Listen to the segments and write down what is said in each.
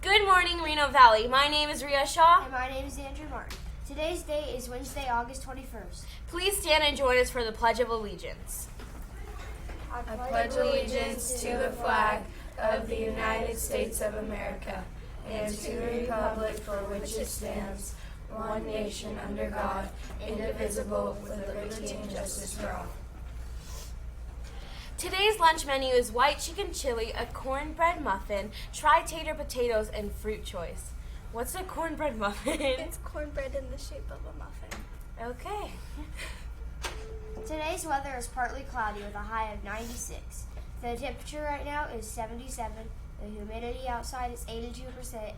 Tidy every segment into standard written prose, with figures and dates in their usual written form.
Good morning, Reno Valley. My name is Rhea Shaw. And my name is Andrew Martin. Today's date is Wednesday, August 21st. Please stand and join us for the Pledge of Allegiance. I pledge allegiance to the flag of the United States of America and to the republic for which it stands, one nation under God, indivisible, with liberty and justice for all. Today's lunch menu is white chicken chili, a cornbread muffin, tri-tater potatoes, and fruit choice. What's a cornbread muffin? It's cornbread in the shape of a muffin. Okay. Today's weather is partly cloudy with a high of 96. The temperature right now is 77. The humidity outside is 82%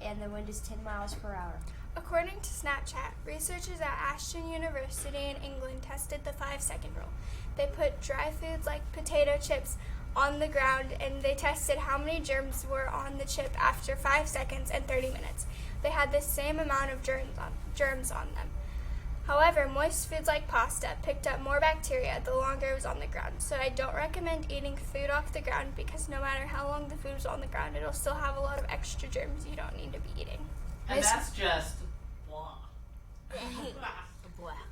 and the wind is 10 miles per hour. According to Snapchat, researchers at Ashton University in England tested the 5-second rule. They put dry foods like potato chips on the ground and they tested how many germs were on the chip after 5 seconds and 30 minutes. They had the same amount of germs on them. However, moist foods like pasta picked up more bacteria the longer it was on the ground. So I don't recommend eating food off the ground because no matter how long the food is on the ground, it'll still have a lot of extra germs you don't need to be eating. And that's just blah.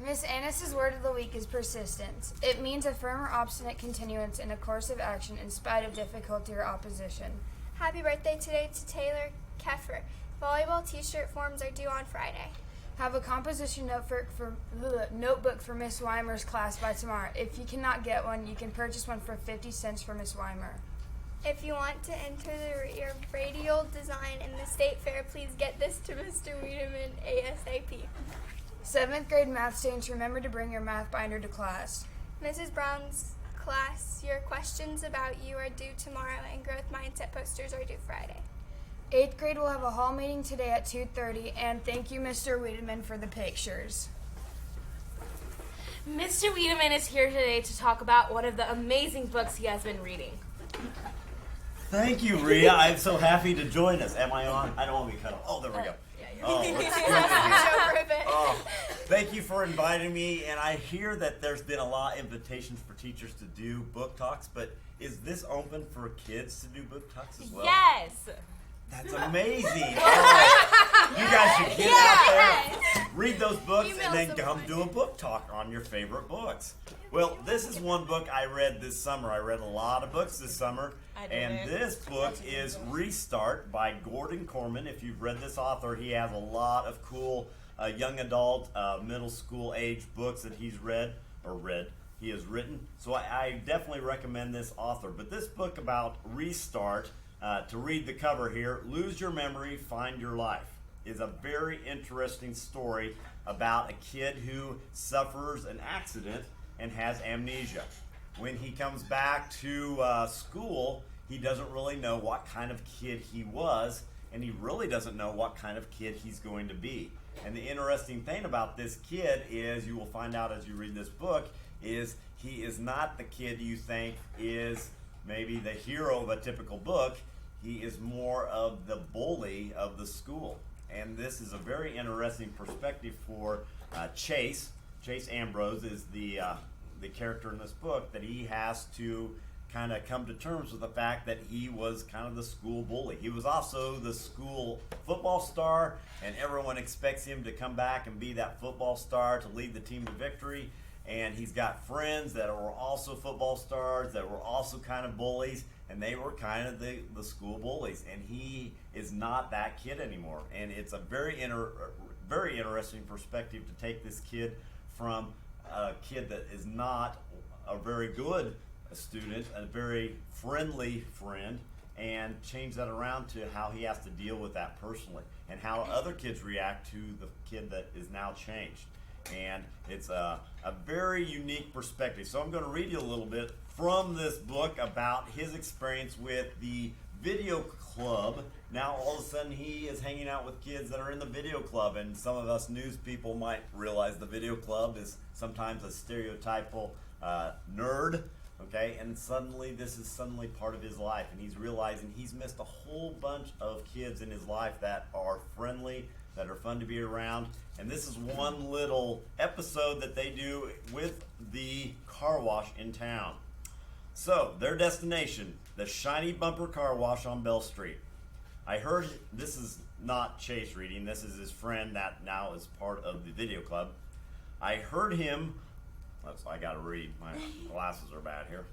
Miss Annis's word of the week is persistence. It means a firm or obstinate continuance in a course of action in spite of difficulty or opposition. Happy birthday today to Taylor Keffer. Volleyball t-shirt forms are due on Friday. Have a composition notebook for Miss Weimer's class by tomorrow. If you cannot get one, you can purchase one for 50 cents from Miss Weimer. If you want to enter your radial design in the state fair, please get this to Mr. Wiedemann ASAP. 7th grade math students, remember to bring your math binder to class. Mrs. Brown's class, your questions about you are due tomorrow and growth mindset posters are due Friday. 8th grade will have a hall meeting today at 2:30, and thank you, Mr. Wiedemann, for the pictures. Mr. Wiedemann is here today to talk about one of the amazing books he has been reading. Thank you, Rhea. I'm so happy to join us. Am I on? I don't want to be cut off. Oh, there we go. Thank you for inviting me. And I hear that there's been a lot of invitations for teachers to do book talks, but is this open for kids to do book talks as well? Yes. That's amazing. All right. You guys should get out there, read those books, and then come do a book talk on your favorite books. Well, this is one book I read this summer. I read a lot of books this summer. And this book is Restart by Gordon Corman. If you've read this author, he has a lot of cool young adult, middle school age books that he has written. So I definitely recommend this author. But this book about Restart, to read the cover here, Lose Your Memory, Find Your Life, is a very interesting story about a kid who suffers an accident and has amnesia. When he comes back to school, he doesn't really know what kind of kid he was, and he really doesn't know what kind of kid he's going to be. And the interesting thing about this kid is, you will find out as you read this book, is he is not the kid you think is maybe the hero of a typical book. He is more of the bully of the school. And this is a very interesting perspective for Chase. Chase Ambrose is the character in this book, that he has to kind of come to terms with the fact that he was kind of the school bully. He was also the school football star, and everyone expects him to come back and be that football star to lead the team to victory. And he's got friends that were also football stars that were also kind of bullies, and they were kind of the school bullies. And he is not that kid anymore. And it's a very interesting perspective to take this kid from a kid that is not a very good student, a very friendly friend, and change that around to how he has to deal with that personally and how other kids react to the kid that is now changed. And it's a very unique perspective. So I'm going to read you a little bit from this book about his experience with the video club. Now all of a sudden he is hanging out with kids that are in the video club, and some of us news people might realize the video club is sometimes a stereotypical nerd, okay? And suddenly this is part of his life, and he's realizing he's missed a whole bunch of kids in his life that are friendly, that are fun to be around. And this is one little episode that they do with the car wash in town. So, their destination, the Shiny Bumper Car Wash on Bell Street. I heard, this is not Chase reading. This is his friend that now is part of the video club. I heard him. I got to read. My glasses are bad here.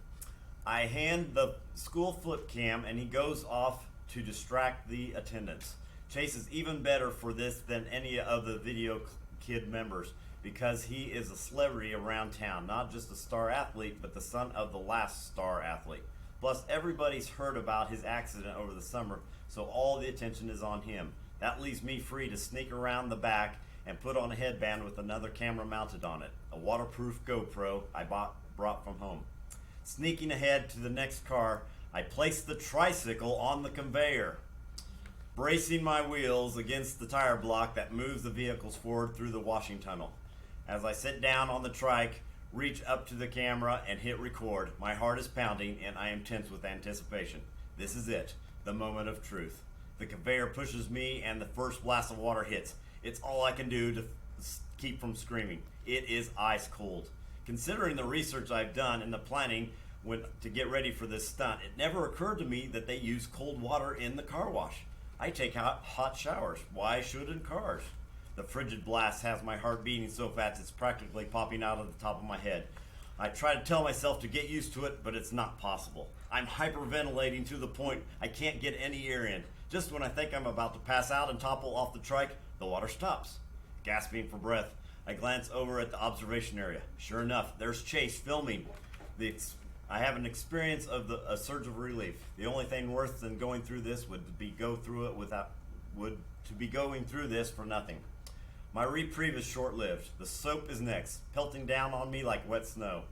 I hand the school flip cam, and he goes off to distract the attendants. Chase is even better for this than any of the video kid members because he is a celebrity around town, not just a star athlete, but the son of the last star athlete. Plus, everybody's heard about his accident over the summer, so all the attention is on him. That leaves me free to sneak around the back and put on a headband with another camera mounted on it, a waterproof GoPro I brought from home. Sneaking ahead to the next car, I place the tricycle on the conveyor, bracing my wheels against the tire block that moves the vehicles forward through the washing tunnel. As I sit down on the trike, reach up to the camera and hit record, my heart is pounding and I am tense with anticipation. This is it, the moment of truth. The conveyor pushes me and the first blast of water hits. It's all I can do to keep from screaming. It is ice cold. Considering the research I've done and the planning to get ready for this stunt, it never occurred to me that they use cold water in the car wash. I take hot showers. Why shouldn't cars? The frigid blast has my heart beating so fast it's practically popping out of the top of my head. I try to tell myself to get used to it, but it's not possible. I'm hyperventilating to the point I can't get any air in. Just when I think I'm about to pass out and topple off the trike, the water stops. Gasping for breath, I glance over at the observation area. Sure enough, there's Chase filming. I have an experience of a surge of relief. The only thing worse than going through this would be going through this for nothing. My reprieve is short-lived. The soap is next, pelting down on me like wet snow.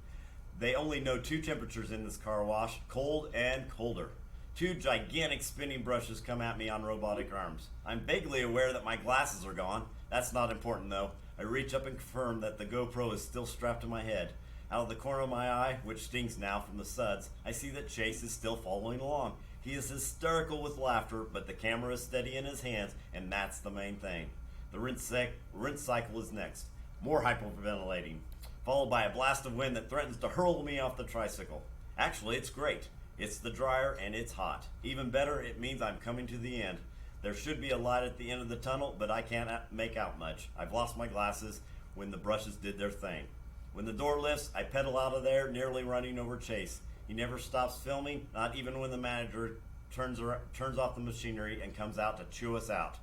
They only know two temperatures in this car wash, cold and colder. Two gigantic spinning brushes come at me on robotic arms. I'm vaguely aware that my glasses are gone. That's not important though. I reach up and confirm that the GoPro is still strapped to my head. Out of the corner of my eye, which stings now from the suds, I see that Chase is still following along. He is hysterical with laughter, but the camera is steady in his hands, and that's the main thing. The rinse cycle is next. More hyperventilating, followed by a blast of wind that threatens to hurl me off the tricycle. Actually, it's great. It's the dryer and it's hot. Even better, it means I'm coming to the end. There should be a light at the end of the tunnel, but I can't make out much. I've lost my glasses when the brushes did their thing. When the door lifts, I pedal out of there, nearly running over Chase. He never stops filming, not even when the manager turns off the machinery and comes out to chew us out.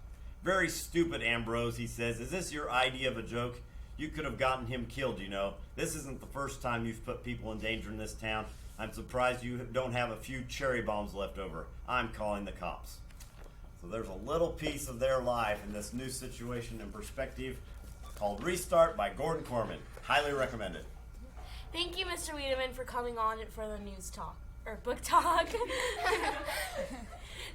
Very stupid, Ambrose, he says. Is this your idea of a joke? You could have gotten him killed, you know. This isn't the first time you've put people in danger in this town. I'm surprised you don't have a few cherry bombs left over. I'm calling the cops. So there's a little piece of their life in this new situation and perspective called Restart by Gordon Corman. Highly recommended. Thank you, Mr. Wiedemann, for coming on for the news talk, or book talk.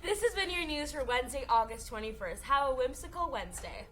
This has been your news for Wednesday, August 21st. Have a whimsical Wednesday.